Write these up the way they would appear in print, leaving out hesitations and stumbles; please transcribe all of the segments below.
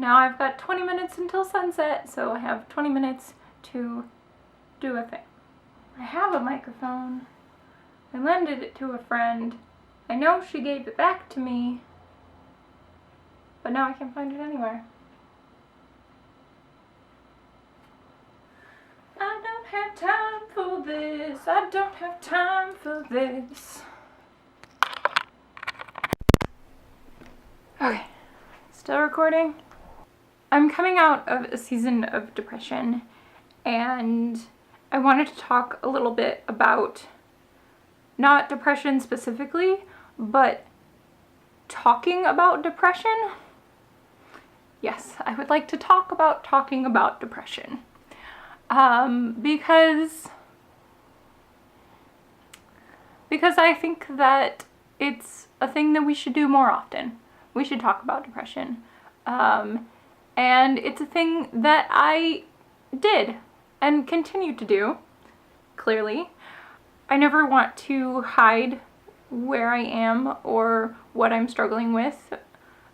Now I've got 20 minutes until sunset, so I have 20 minutes to do a thing. I have a microphone. I lended it to a friend. I know she gave it back to me, but now I can't find it anywhere. I don't have time for this. I don't have time for this. Okay, still recording. I'm coming out of a season of depression, and I wanted to talk a little bit about not depression specifically, but talking about depression. Yes, I would like to talk about talking about depression. Because I think that it's a thing that we should do more often. We should talk about depression. And it's a thing that I did and continue to do, clearly. I never want to hide where I am or what I'm struggling with,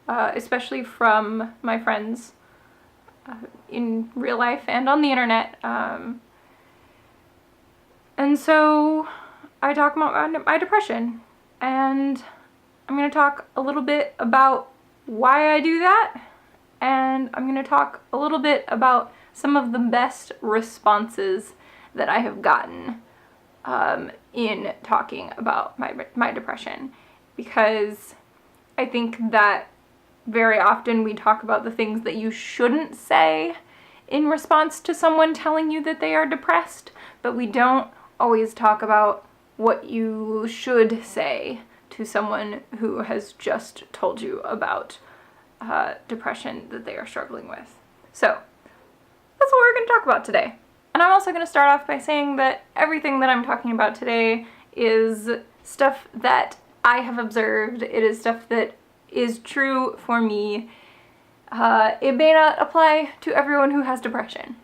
especially from my friends in real life and on the internet. And so I talk about my depression, and I'm going to talk a little bit about why I do that, and I'm going to talk a little bit about some of the best responses that I have gotten in talking about my depression, because I think that very often we talk about the things that you shouldn't say in response to someone telling you that they are depressed, but we don't always talk about what you should say to someone who has just told you about depression that they are struggling with. So that's what we're going to talk about today. And I'm also going to start off by saying that everything that I'm talking about today is stuff that I have observed. It is stuff that is true for me. It may not apply to everyone who has depression,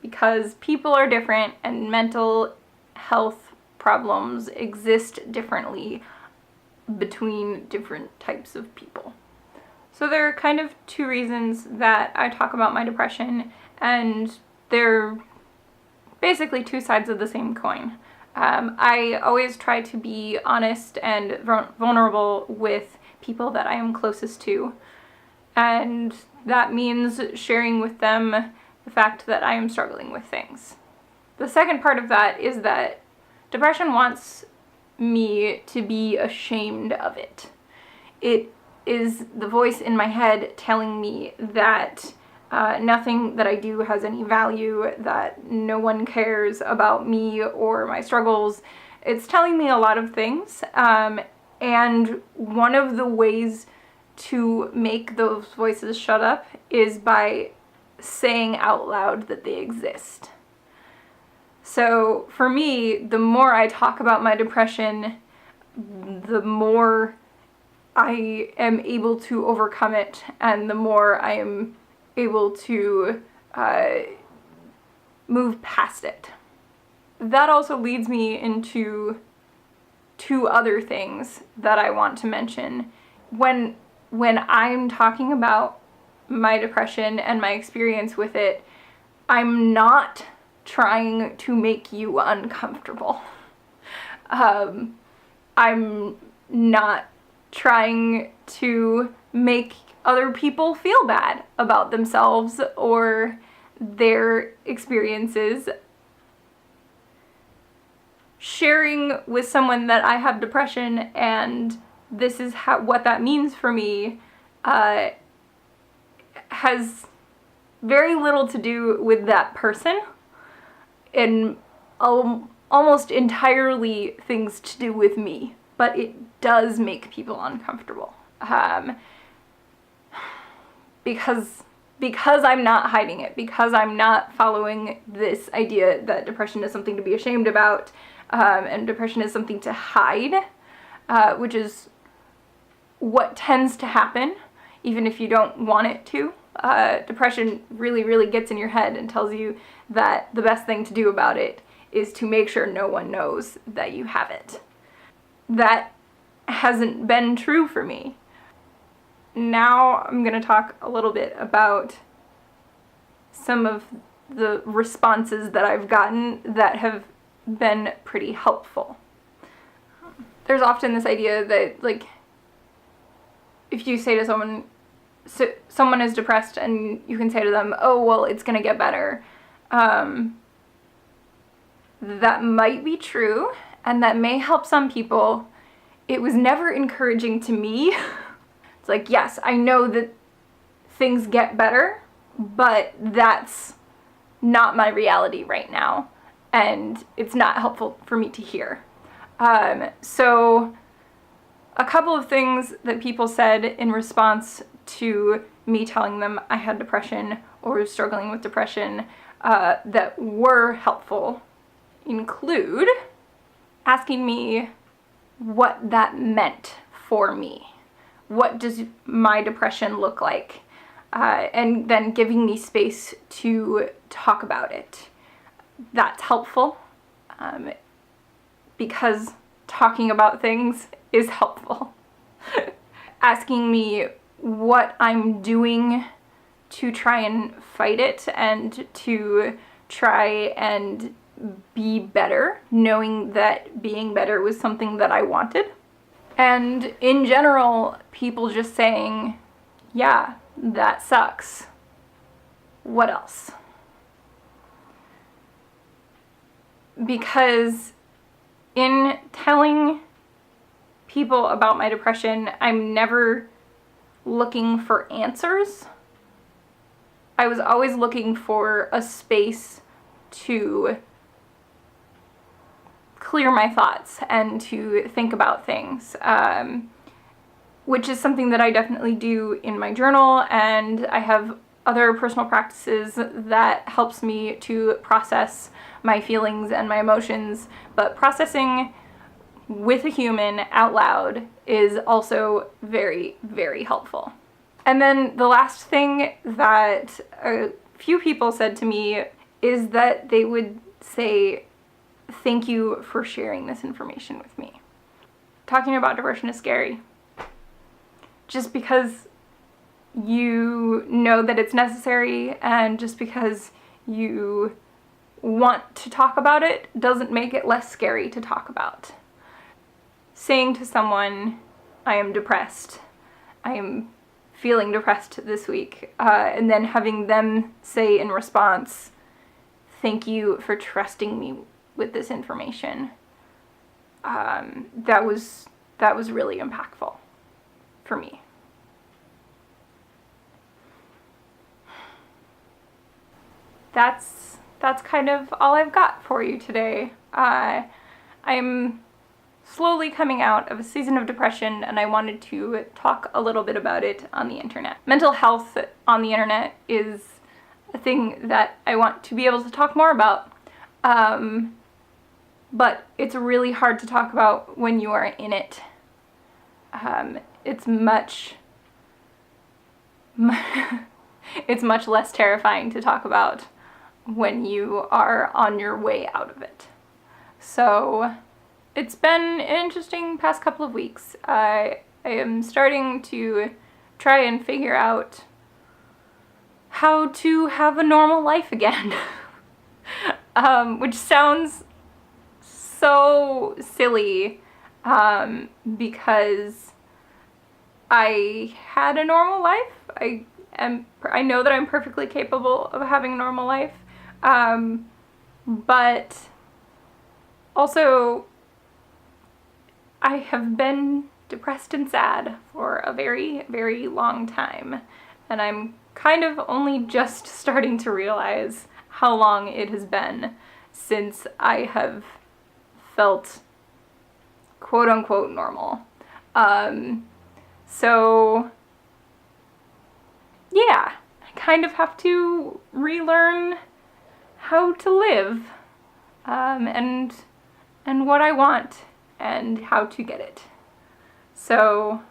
because people are different and mental health problems exist differently between different types of people. So there are kind of two reasons that I talk about my depression, and they're basically two sides of the same coin. I always try to be honest and vulnerable with people that I am closest to, and that means sharing with them the fact that I am struggling with things. The second part of that is that depression wants me to be ashamed of it. It is the voice in my head telling me that nothing that I do has any value, that no one cares about me or my struggles. It's telling me a lot of things, and one of the ways to make those voices shut up is by saying out loud that they exist. So for me, the more I talk about my depression, the more I am able to overcome it, and the more I am able to move past it. That also leads me into two other things that I want to mention. When I'm talking about my depression and my experience with it, I'm not trying to make you uncomfortable. I'm not trying to make other people feel bad about themselves or their experiences. Sharing with someone that I have depression and this is what that means for me has very little to do with that person, and almost entirely things to do with me, but it does make people uncomfortable. Because I'm not hiding it, because I'm not following this idea that depression is something to be ashamed about, and depression is something to hide, which is what tends to happen, even if you don't want it to. Depression really, really gets in your head and tells you that the best thing to do about it is to make sure no one knows that you have it. That hasn't been true for me. now I'm going to talk a little bit about some of the responses that I've gotten that have been pretty helpful. There's often this idea that, like, if you say to someone, someone is depressed, and you can say to them, oh, well, it's going to get better. That might be true, and that may help some people. It was never encouraging to me. It's like, yes, I know that things get better, but that's not my reality right now, and it's not helpful for me to hear. So a couple of things that people said in response to me telling them I had depression or was struggling with depression that were helpful include asking me what that meant for me. What does my depression look like? And then giving me space to talk about it. That's helpful because talking about things is helpful. Asking me what I'm doing to try and fight it and to try and be better, knowing that being better was something that I wanted. And in general, people just saying, yeah, that sucks. What else? Because in telling people about my depression, I'm never looking for answers. I was always looking for a space to clear my thoughts and to think about things, which is something that I definitely do in my journal, and I have other personal practices that helps me to process my feelings and my emotions, but processing with a human out loud is also very, very helpful. And then the last thing that a few people said to me is that they would say, thank you for sharing this information with me. Talking about depression is scary. Just because you know that it's necessary and just because you want to talk about it doesn't make it less scary to talk about. Saying to someone, I am depressed, I am feeling depressed this week, and then having them say in response, thank you for trusting me with this information, that was really impactful for me. That's kind of all I've got for you today. I'm slowly coming out of a season of depression, and I wanted to talk a little bit about it on the internet. Mental health on the internet is a thing that I want to be able to talk more about. But it's really hard to talk about when you are in it. It's much less terrifying to talk about when you are on your way out of it. So it's been an interesting past couple of weeks. I am starting to try and figure out how to have a normal life again. Which sounds so silly, because I had a normal life. I know that I'm perfectly capable of having a normal life, but also I have been depressed and sad for a very, very long time, and I'm kind of only just starting to realize how long it has been since I have felt quote-unquote normal. So yeah, I kind of have to relearn how to live, and what I want and how to get it. So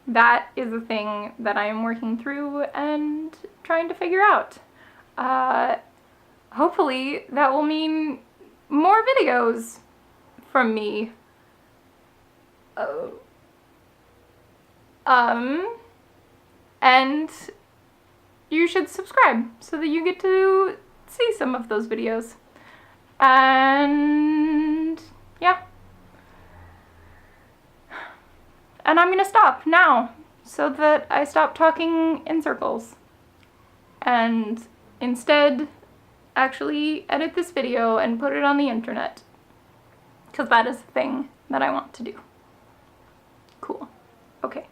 that is a thing that I am working through and trying to figure out. Hopefully that will mean more videos from me. And you should subscribe so that you get to see some of those videos. And yeah. And I'm gonna stop now so that I stop talking in circles and instead actually edit this video and put it on the internet, because that is the thing that I want to do. Cool. Okay.